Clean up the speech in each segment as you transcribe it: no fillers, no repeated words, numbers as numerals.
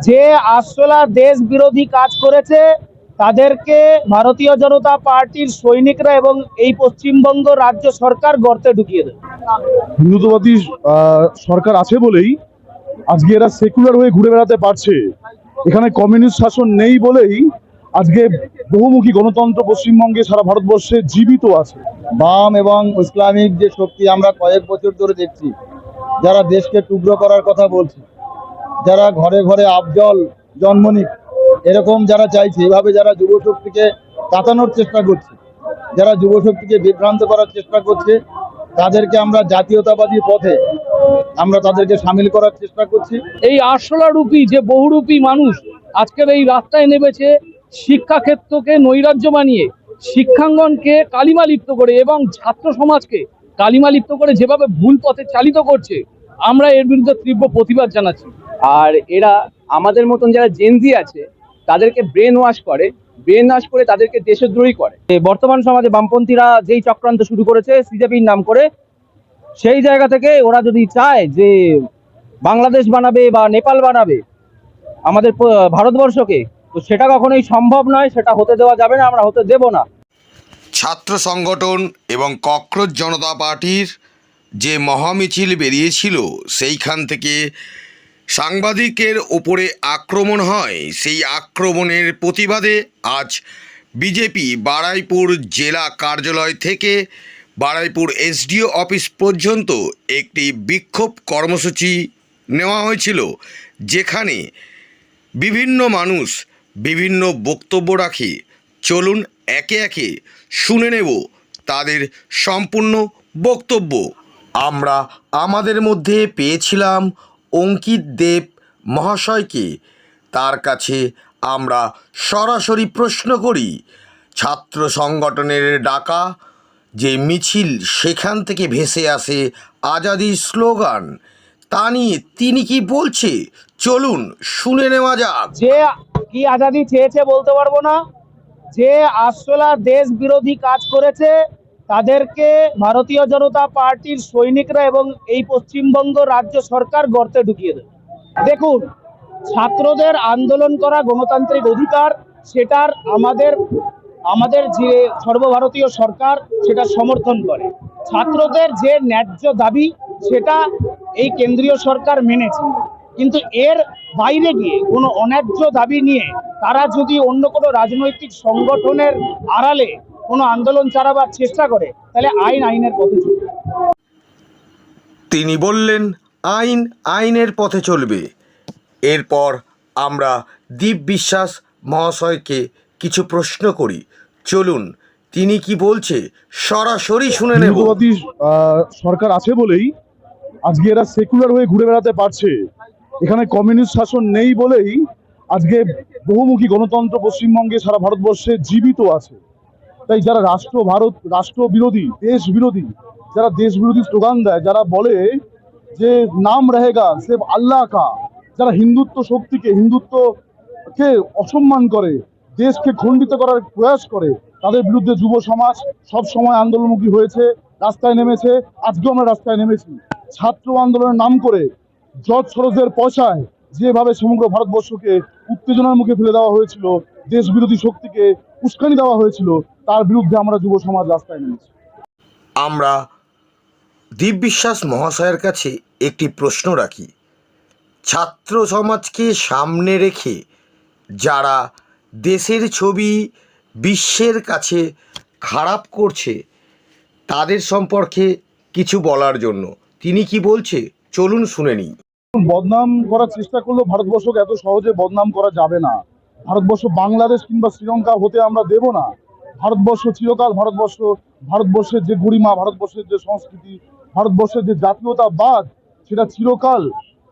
যে আসলা দেশ বিরোধী কাজ করেছে তাদেরকে ভারতীয় জনতা পার্টির সৈনিকরা এবং এই পশ্চিমবঙ্গ রাজ্য সরকার গর্তে ঢুকিয়ে দেবে। হিন্দুত্ববাদী সরকার আছে বলেই আজকে এরা সেকুলার হয়ে ঘুরে বেড়াতে পারছে। এখানে কমিউনিস্ট শাসন নেই বলেই আজকে বহুমুখী গণতন্ত্র পশ্চিমবঙ্গে সারা ভারতবর্ষে জীবিত আছে। বাম এবং ইসলামিক যে শক্তি আমরা কয়েক বছর ধরে দেখছি, যারা দেশকে টুকরো করার কথা বলছে, যারা ঘরে ঘরে আফজল জন্ম নিক এরকম যারা চাইছে, এভাবে যারা যুবশক্তিকে কাটানোর চেষ্টা করছে, যারা যুবশক্তিকে বিভ্রান্ত করার চেষ্টা করছে, তাদেরকে আমরা জাতীয়তাবাদী পথে আমরা তাদেরকে সামিল করার চেষ্টা করছি। এই আরশোলা রূপী যে বহুরূপী মানুষ আজকের এই রাস্তায় নেমেছে, শিক্ষাক্ষেত্রকে নৈরাজ্য বানিয়ে শিক্ষাঙ্গনকে কালিমা লিপ্ত করে এবং ছাত্র সমাজকে কালিমা লিপ্ত করে যেভাবে ভুল পথে চালিত করছে, আমরা এর বিরুদ্ধে তীব্র প্রতিবাদ জানাচ্ছি। আর এরা আমাদের মতন যারা জেনজি আছে তাদেরকে ব্রেন ওয়াশ করে তাদেরকে দেশদ্রোহী করে। বর্তমান সমাজে বামপন্থীরা যেই চক্রান্ত শুরু করেছে সিজেপির নাম করে, সেই জায়গা থেকে ওরা যদি চায় যে বাংলাদেশ বানাবে বা নেপাল বানাবে আমাদের ভারতবর্ষকে, তো সেটা কখনোই সম্ভব নয়, সেটা হতে দেওয়া যাবে না, আমরা হতে দেব না। ছাত্র সংগঠন এবং ককরোচ জনতা পার্টির যে মহামিছিল বেরিয়েছিল সেইখান থেকে সাংবাদিকের ওপরে আক্রমণ হয়। সেই আক্রমণের প্রতিবাদে আজ বিজেপি বারুইপুর জেলা কার্যালয় থেকে বারুইপুর এসডিও অফিস পর্যন্ত একটি বিক্ষোভ কর্মসূচি নেওয়া হয়েছিল, যেখানে বিভিন্ন মানুষ বিভিন্ন বক্তব্য রাখে। চলুন একে একে শুনে নেব তাদের সম্পূর্ণ বক্তব্য। আমরা আমাদের মধ্যে পেয়েছিলাম অঙ্কিত দেব মহাশয়কে। তার কাছে আমরা সরাসরি প্রশ্ন করি, ছাত্র সংগঠনের ডাকা যে মিছিল সেখান থেকে ভেসে আসে আজাদির স্লোগান, তা নিয়ে তিনি কি বলছে চলুন শুনে নেওয়া যাক। যে কি আজাদি চেয়েছে বলতে পারবো না, যে আসলা দেশ বিরোধী কাজ করেছে তাদেরকে ভারতীয় জনতা পার্টির সৈনিকরা এবং এই পশ্চিমবঙ্গ রাজ্য সরকার গর্তে ঢুকিয়ে দেবে। দেখুন, ছাত্রদের আন্দোলন করা গণতান্ত্রিক অধিকার, সেটার আমাদের যে সর্বভারতীয় সরকার সেটা সমর্থন করে। ছাত্রদের যে ন্যায্য দাবি সেটা এই কেন্দ্রীয় সরকার মেনেছে, কিন্তু এর বাইরে গিয়ে কোনো অন্যায্য দাবি নিয়ে তারা যদি অন্য কোনো রাজনৈতিক সংগঠনের আড়ালে কোনো আন্দোলন চালাবার চেষ্টা করে, তাহলে আইনের পথে চলবে। তিনি বললেন আইনের পথে চলবে। এরপর আমরা দীপ বিশ্বাস মহাশয়কে কিছু প্রশ্ন করি। চলুন তিনি কি বলছে সরাসরি শুনে নেব। হিন্দুত্ববাদী সরকার আছে বলেই আজকে এরা সেকুলার হয়ে ঘুরে বেড়াতে পারছে। এখানে কমিউনিস্ট শাসন নেই বলেই আজকে বহুমুখী গণতন্ত্র পশ্চিমবঙ্গে সারা ভারতবর্ষে জীবিত আছে। তাই যারা রাষ্ট্র বিরোধী, দেশ বিরোধী, যারা দেশ বিরোধী স্লোগান দেয়, যারা বলে যে নাম রহেগা সির্ফ আল্লাহ কা, যারা হিন্দুত্বকে অসম্মান করে, দেশকে খণ্ডিত করার প্রয়াস করে, তাদের বিরুদ্ধে যুব সমাজ সব সময় আন্দোলনমুখী হয়েছে, রাস্তায় নেমেছে। আজকেও আমরা রাস্তায় নেমেছি। ছাত্র আন্দোলনের নাম করে জর্জ সরোজের পয়সায় যেভাবে সমগ্র ভারতবর্ষকে উত্তেজনার মুখে ফেলে দেওয়া হয়েছিল, দেশ বিরোধী শক্তিকে উস্কানি দেওয়া হয়েছিল, তার বিরুদ্ধে আমরা যুব সমাজ রাস্তায় নেমেছি। আমরা দীপ বিশ্বাস মহাশয়ের কাছে একটি প্রশ্ন রাখি, ছাত্র সমাজকে সামনে রেখে যারা দেশের ছবি বিশ্বের কাছে খারাপ করছে তাদের সম্পর্কে কিছু বলার জন্য তিনি কি বলছে চলুন শুনে নিই। বদনাম করার চেষ্টা করলেও ভারতবর্ষকে এত সহজে বদনাম করা যাবে না। ভারতবর্ষ বাংলাদেশ কিংবা শ্রীলঙ্কা হতে আমরা দেব না। ভারতবর্ষ চিরকাল ভারতবর্ষের যে গরিমা, ভারতবর্ষের যে সংস্কৃতি, ভারতবর্ষের যে জাতীয়তাবাদ, সেটা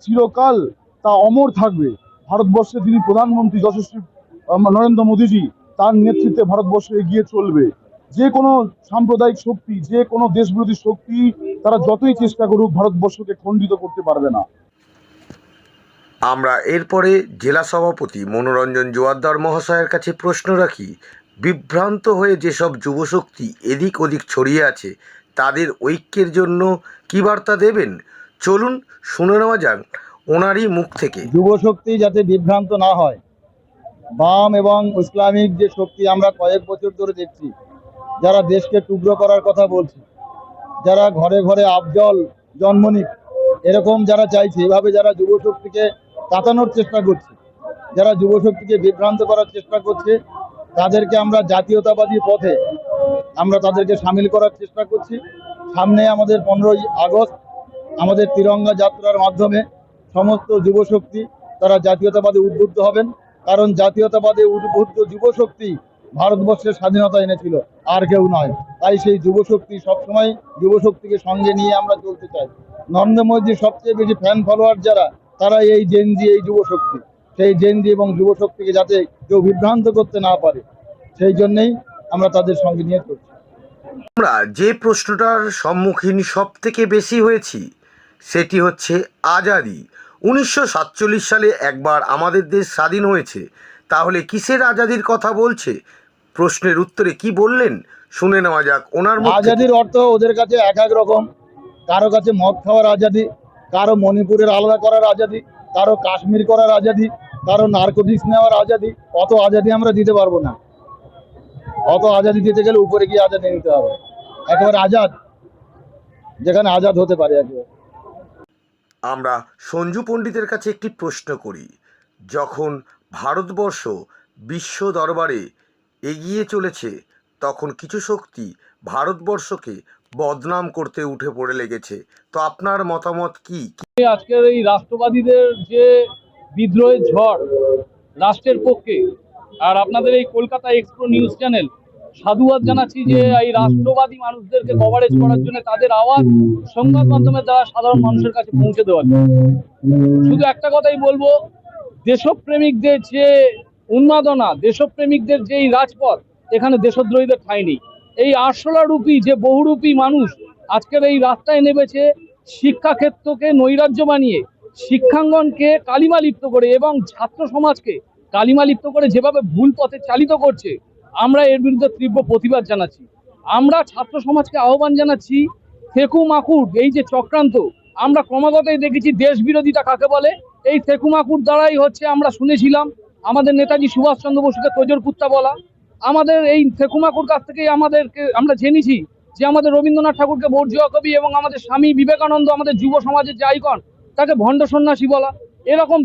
চিরকাল তা অমর থাকবে। ভারতবর্ষের যিনি প্রধানমন্ত্রী যশস্বী নরেন্দ্র মোদীজি, তার নেতৃত্বে ভারতবর্ষ এগিয়ে চলবে। যে কোনো সাম্প্রদায়িক শক্তি, যে কোনো দেশবিরোধী শক্তি, তারা যতই চেষ্টা করুক ভারতবর্ষকে খণ্ডিত করতে পারবে না। আমরা এরপরে জেলা সভাপতি মনোরঞ্জন জোয়ারদার মহাশয়ের কাছে প্রশ্ন রাখি, বিভ্রান্ত হয়ে যেসব যুবশক্তি এদিক ওদিক ছড়িয়ে আছে তাদের ঐক্যের জন্য কী বার্তা দেবেন চলুন শুনে নেওয়া যাক ওনারই মুখ থেকে। যুব শক্তি যাতে বিভ্রান্ত না হয়, বাম এবং ইসলামিক যে শক্তি আমরা কয়েক বছর ধরে দেখছি, যারা দেশকে টুকরো করার কথা বলছে, যারা ঘরে ঘরে আফজল জন্ম নিক এরকম যারা চাইছে, এভাবে যারা যুব শক্তিকে কাটানোর চেষ্টা করছে, যারা যুব শক্তিকে বিভ্রান্ত করার চেষ্টা করছে, তাদেরকে আমরা জাতীয়তাবাদী পথে আমরা তাদেরকে সামিল করার চেষ্টা করছি। সামনে আমাদের 15ই আগস্ট আমাদের তিরঙ্গা যাত্রার মাধ্যমে সমস্ত যুব শক্তি তারা জাতীয়তাবাদে উদ্বুদ্ধ হবেন, কারণ জাতীয়তাবাদে উদ্বুদ্ধ যুব শক্তি ভারতবর্ষের স্বাধীনতা এনেছিল, আর কেউ নয়। তাই সেই যুব শক্তি সবসময় যুব শক্তিকে সঙ্গে নিয়ে আমরা চলতে চাই। নরেন্দ্র মোদীর সবচেয়ে বেশি ফ্যান ফলোয়ার যারা, তারা এই জেনজি, এই যুব শক্তি। সেই জেনজি এবং যুব শক্তিকে যাতে কেউ বিভ্রান্ত করতে না পারে, সেই জন্যেই আমরা তাদের সঙ্গে নিয়ে চলছি। আমরা যে প্রশ্নটার সম্মুখীন সব থেকে বেশি হয়েছি সেটি হচ্ছে আজাদি। 1947 সালে একবার আমাদের দেশ স্বাধীন হয়েছে, তাহলে কিসের আজাদির কথা বলছে? প্রশ্নের উত্তরে কি বললেন শুনে নেওয়া যাক ওনার মুখ থেকে। আজাদির অর্থ ওদের কাছে এক এক রকম। কারো কাছে মদ খাওয়ার আজাদি, কারো মণিপুরের আলাদা করার আজাদি, কারো কাশ্মীর করার আজাদি, কারো নার্কোটিক্স নেওয়ার আজাদি। অত আজাদি আমরা দিতে পারবো না। অত আজাদি দিতে গেলে উপরে গিয়ে আজাদি নিতে হবে, একেবারে আজাদ, যেখানে আজাদ হতে পারে একেবারে। আমরা সঞ্জু পণ্ডিতের কাছে একটি প্রশ্ন করি। যখন ভারতবর্ষ বিশ্ব দরবারে এগিয়ে চলেছে, তখন কিছু শক্তি ভারতবর্ষকে বদনাম করতে উঠে পড়ে লেগেছে, তো আপনার মতামত কি? আজকের এই রাষ্ট্রবাদীদের যে বিদ্রোহের ঝড় রাষ্ট্রের পক্ষে, আর আপনাদের এই কলকাতা এক্সপ্রো নিউজ চ্যানেল সাধুবাদ জানাচ্ছি যে এই রাষ্ট্রবাদী মানুষদেরকে কভারেজ করার জন্য, তাদের আওয়াজ সংবাদ মাধ্যমের দ্বারা সাধারণ মানুষের কাছে পৌঁছে দেওয়ার জন্য। শুধু একটা কথাই বলবো, দেশপ্রেমিকদের যে উন্মাদনা, দেশপ্রেমিকদের যে এই রাজপথ, এখানে দেশদ্রোহীদের ঠাঁই নেই। এই আরশোলা রূপী যে বহুরূপী মানুষ আজকের এই রাস্তায় নেমেছে, শিক্ষাক্ষেত্রকে নৈরাজ্য বানিয়ে, শিক্ষাঙ্গনকে কালিমা লিপ্ত করে এবং ছাত্র সমাজকে কালিমা লিপ্ত করে যেভাবে ভুল পথে চালিত করছে, আমরা এর বিরুদ্ধে তীব্র প্রতিবাদ জানাচ্ছি। আমরা ছাত্র সমাজকে আহ্বান জানাচ্ছি, থেকু মাকুর এই যে চক্রান্ত, আমরা ক্রমাগতই দেখেছি দেশ বিরোধিতা কাকে বলে। এই থেকু মাকুর দ্বারাই হচ্ছে, আমরা শুনেছিলাম আমাদের নেতাজি সুভাষচন্দ্র বসুকে তোজর কুত্তা বলা। আমাদের এই থেকু মাকুর কাছ থেকেই আমরা জেনেছি যে আমাদের রবীন্দ্রনাথ ঠাকুরকে বর্জ্য কবি এবং আমাদের স্বামী বিবেকানন্দ, আমাদের যুব সমাজের যে আইকন, তাকে ভণ্ড সন্ন্যাসী বলা। এরকম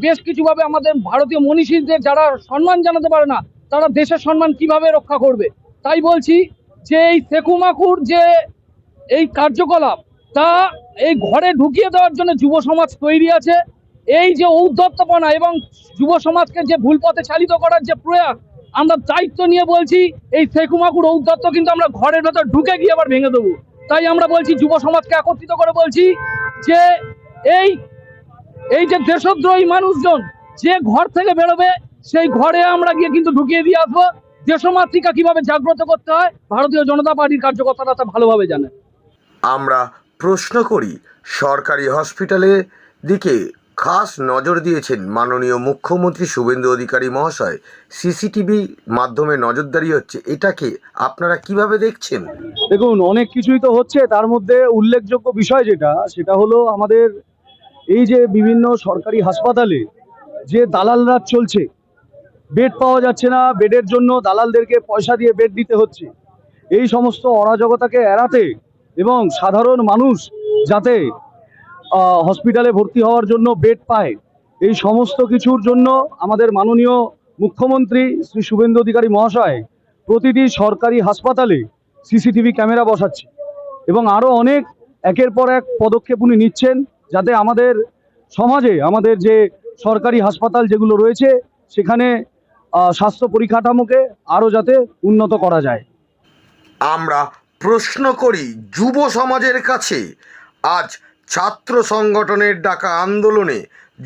বেশ কিছুভাবে আমাদের ভারতীয় মনীষীদের যারা সম্মান জানাতে পারে না, তারা দেশের সম্মান কিভাবে রক্ষা করবে? তাই বলছি যে এই থেকু মাকুর যে এই কার্যকলাপ, তা এই ঘরে ঢুকিয়ে দেওয়ার জন্য যুব সমাজ তৈরি আছে। এই যে ঔদ্ধত্যপনা এবং যুব সমাজকে যে ভুল পথে চালিত করার যে প্রয়াস, আমরা দায়িত্ব নিয়ে বলছি এই থেকু মাকুর ঔদ্ধত্য কিন্তু আমরা ঘরের ভেতর ঢুকে গিয়ে আবার ভেঙে দেবো। তাই আমরা বলছি, যুব সমাজকে একত্রিত করে বলছি যে এই যে দেশদ্রোহী মানুষজন যে ঘর থেকে বেরোবে, সেই ঘরে আমরা গিয়ে কিন্তু ঢুকিয়ে দিয়ে আসবো। দেশমাতৃকা কিভাবে জাগ্রত করতে হয়, ভারতীয় জনতা পার্টির কার্যকর্তারা তা ভালোভাবে জানে। আমরা প্রশ্ন করি, সরকারি হসপিটালের দিকে খাস নজর দিয়েছেন মাননীয় মুখ্যমন্ত্রী শুভেন্দু অধিকারী মহাশয়, সিসিটিভি মাধ্যমে নজরদারি হচ্ছে, এটাকে আপনারা কিভাবে দেখছেন? দেখুন, অনেক কিছুই তো হচ্ছে, তার মধ্যে উল্লেখযোগ্য বিষয় সেটা হলো আমাদের এই যে বিভিন্ন সরকারি হাসপাতালে যে দালাল রাজ চলছে, বেড পাওয়া যাচ্ছে না, বেডের জন্য দালালদেরকে পয়সা দিয়ে বেড দিতে হচ্ছে। এই সমস্ত অরাজকতাকে এড়াতে এবং সাধারণ মানুষ যাতে হসপিটালে ভর্তি হওয়ার জন্য বেড পায়, এই সমস্ত কিছুর জন্য আমাদের মাননীয় মুখ্যমন্ত্রী শ্রী শুভেন্দু অধিকারী মহাশয় প্রতিটি সরকারি হাসপাতালে সিসিটিভি ক্যামেরা বসাচ্ছে এবং আরও অনেক একের পর এক পদক্ষেপ উনি নিচ্ছেন, যাতে আমাদের সমাজে আমাদের যে সরকারি হাসপাতাল যেগুলো রয়েছে, সেখানে স্বাস্থ্য পরিকাঠামোকে আরও যাতে উন্নত করা যায়। আমরা প্রশ্ন করি যুব সমাজের কাছে, আজ ছাত্র সংগঠনের ডাকা আন্দোলনে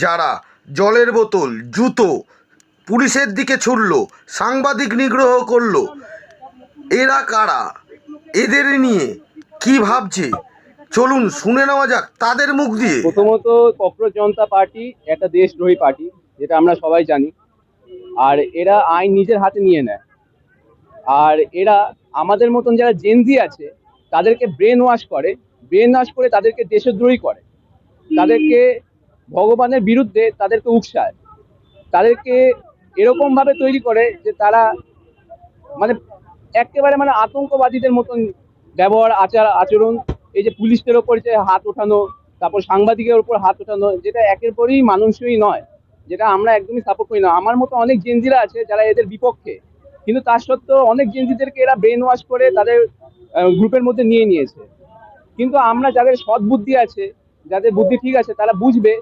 যারা জলের বোতল, জুতো পুলিশের দিকে ছুড়ল, সাংবাদিক নিগ্রহ করলো, এরা কারা? এদের নিয়ে কি ভাবছে? চলুন শুনে নেওয়া যাক তাদের মুখ দিয়ে। প্রথমত, ককরোচ জনতা পার্টি একটা দেশদ্রোহী পার্টি, যেটা আমরা সবাই জানি। আর এরা আইন নিজের হাতে নিয়ে নেয়। আর এরা আমাদের মতন যারা জেনজি আছে তাদেরকে ব্রেন ওয়াশ করে তাদেরকে দেশদ্রোহী করে, তাদেরকে ভগবানের বিরুদ্ধে তাদেরকে উকসায়, তাদেরকে এরকম ভাবে তৈরি করে যে তারা মানে একেবারে মানে আতঙ্কবাদীদের মতন ব্যবহার, আচরণ। এই যে পুলিশদের ওপর যে হাত ওঠানো, তারপর সাংবাদিকের ওপর হাত ওঠানো, যেটা একের পরই মানুষই নয়, যেটা আমরা একদমই সাপোর্ট করি না। আমার মতো অনেক জেনজিরা আছে যারা এদের বিপক্ষে, কিন্তু তার সত্ত্বেও অনেক জেনজিদেরকে এরা ব্রেন ওয়াশ করে তাদের গ্রুপের মধ্যে নিয়ে নিয়েছে। কিন্তু আমরা যাদের সৎ বুদ্ধি আছে, যাদের বুদ্ধি ঠিক আছে, তারা বুঝবে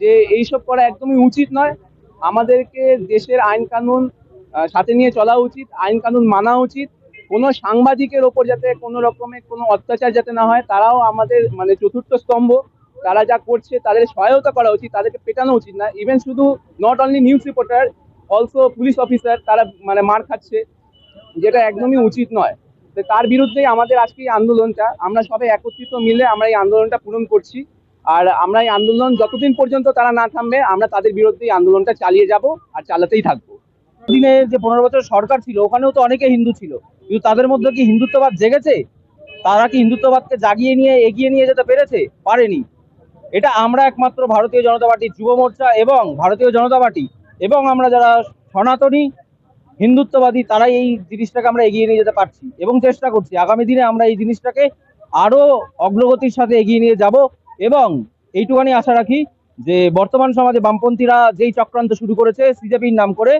যে এইসব করা একদমই উচিত নয়। আমাদেরকে দেশের আইন কানুন সাথে নিয়ে চলা উচিত, আইন কানুন মানা উচিত। কোনো সাংবাদিকের ওপর যাতে কোনো রকমের কোনো অত্যাচার যাতে না হয়, তারাও আমাদের মানে চতুর্থ স্তম্ভ। তারা যা করছে তাদের সহায়তা করা উচিত, তাদেরকে পেটানো উচিত না। ইভেন শুধু not only news reporter, also police officer তারা মানে মার খাচ্ছে, যেটা একদমই উচিত নয়। তো তার বিরুদ্ধেই আমাদের আজকে এই আন্দোলনটা, আমরা সবাই একত্রিত মিলে আমরা এই আন্দোলনটা পূরণ করছি। আর আমরা এই আন্দোলন যতদিন পর্যন্ত তারা না থামবে, আমরা তাদের বিরুদ্ধে এই আন্দোলনটা চালিয়ে যাব আর চালাতেই থাকবো। দিনে যে 15 বছর সরকার ছিল, ওখানেও তো অনেকে হিন্দু ছিল, কিন্তু তাদের মধ্যে কি হিন্দুত্ববাদ জেগেছে? তারা কি হিন্দুত্ববাদকে জাগিয়ে নিয়ে এগিয়ে নিয়ে যেতে পেরেছে? পারেনি। এটা আমরা একমাত্র ভারতীয় জনতা পার্টি যুব মোর্চা এবং ভারতীয় জনতা পার্টি এবং আমরা যারা সনাতনী হিন্দুত্ববাদী, তারাই এই জিনিসটাকে আমরা এগিয়ে নিয়ে যেতে পারছি এবং চেষ্টা করছি। আগামী দিনে আমরা এই জিনিসটাকে আরো অগ্রগতির সাথে এগিয়ে নিয়ে যাব। এবং এইটুখানি আশা রাখি যে বর্তমান সমাজে বামপন্থীরা যেই চক্রান্ত শুরু করেছে সিজেপির নাম করে,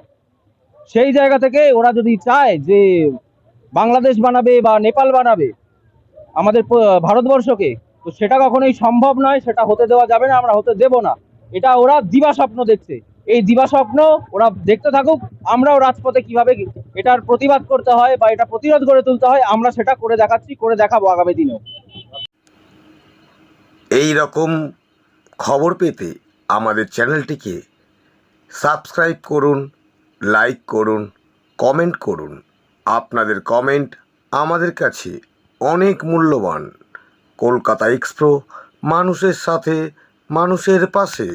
সেই জায়গা থেকে ওরা যদি চায় যে বাংলাদেশ বানাবে বা নেপাল বানাবে আমাদের ভারতবর্ষকে, তো সেটা কখনোই সম্ভব নয়, সেটা হতে দেওয়া যাবে না, আমরা হতে দেব না। এটা ওরা দিবা স্বপ্ন দেখছে, এই দিবা স্বপ্ন ওরা দেখতে থাকুক। আমরাও রাজপথে কিভাবে এটার প্রতিবাদ করতে হয় বা এটা প্রতিরোধ গড়ে তুলতে হয়, আমরা সেটা করে দেখাচ্ছি, করে দেখাবো আগামী দিনেও। এই রকম খবর পেতে আমাদের চ্যানেলটিকে সাবস্ক্রাইব করুন, লাইক করুন, কমেন্ট করুন। আপনাদের কমেন্ট আমাদের কাছে অনেক মূল্যবান। কলকাতা এক্সপ্রো, মানুষের সাথে, মানুষের পাশে।